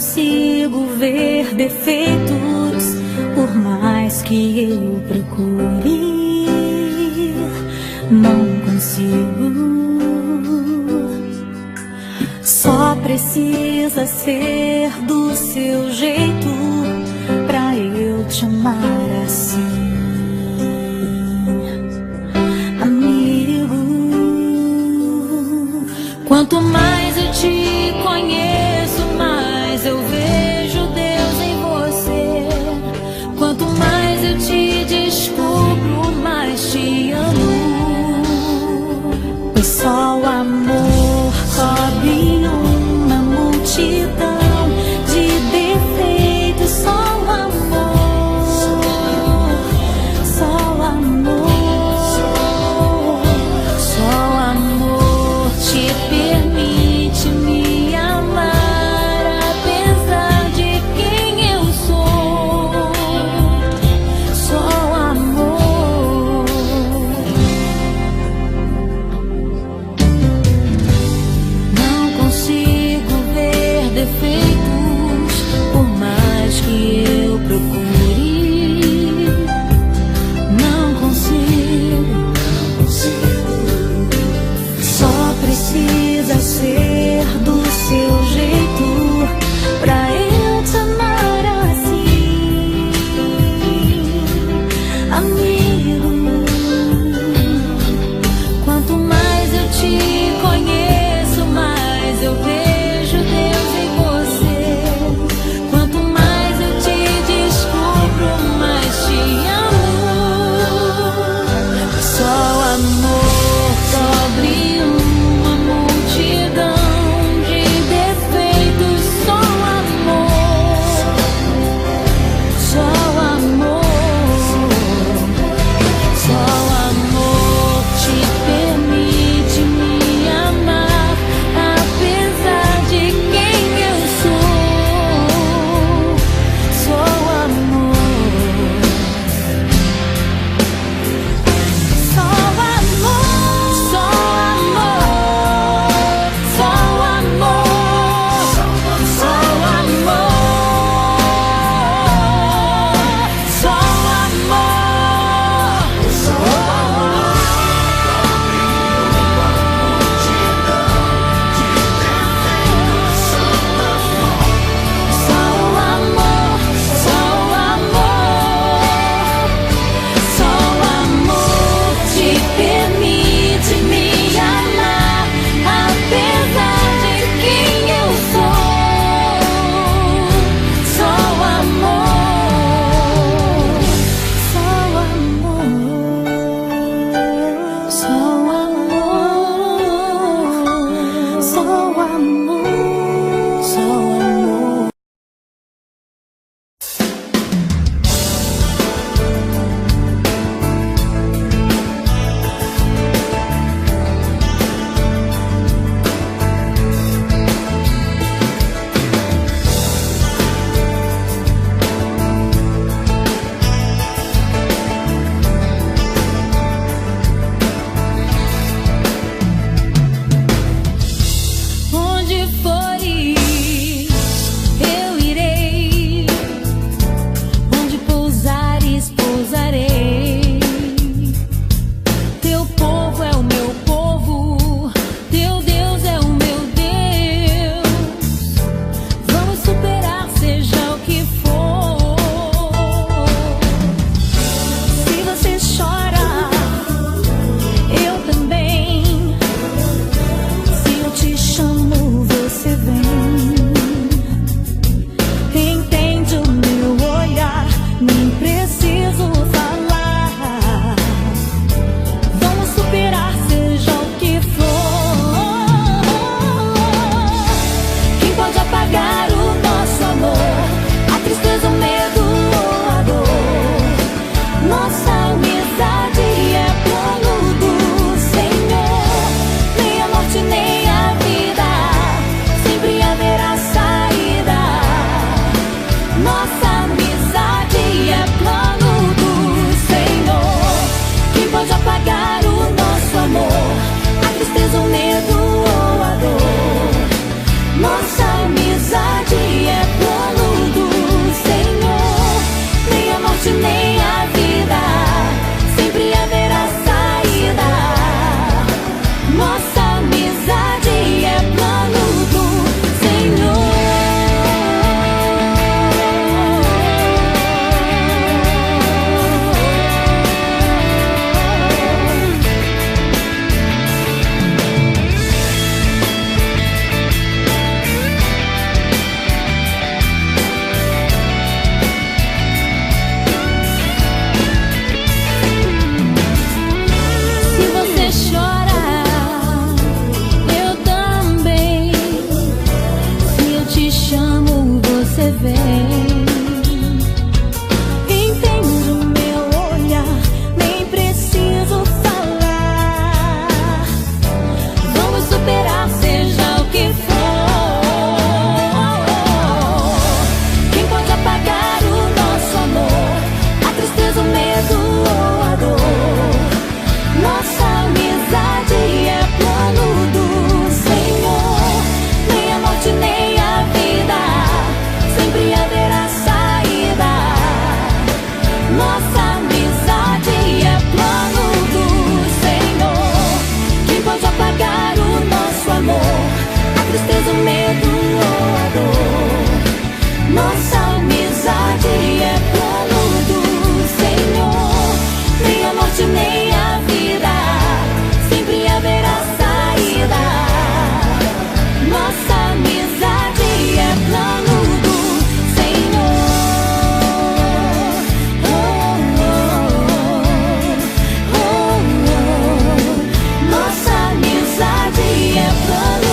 consigo ver defeitos, por mais que eu procure, não consigo. Só precisa ser do seu jeito pra eu te amar assim, amigo. Quanto mais eu te conheço, mais eu vejo Deus em você. Quanto mais eu te descubro, mais te amo. Pois só o amor cobre uma multidão de defeitos. Só o amor, só o amor, só o amor te permite me amar, apesar de quem eu sou. Só o amor. Não consigo ver defeitos, por mais que eu procure. Não consigo. Só precisa ser do seu jeito pra eu te amar assim, amigo. Quanto mais eu te conheço, mais eu vejo Deus em você. Quanto mais eu te descubro, mais te amo. Só o amor cobre uma multidão de defeitos. Só o amor, só o amor, só o amor te permite me amar, apesar de quem eu sou. Só o amor, só o amor, só o amor, só o amor, só o amor, só o te permite me amar, apesar de quem eu sou. Só o amor, só o amor, só o amor, só o amor, só o amor. Onde é plano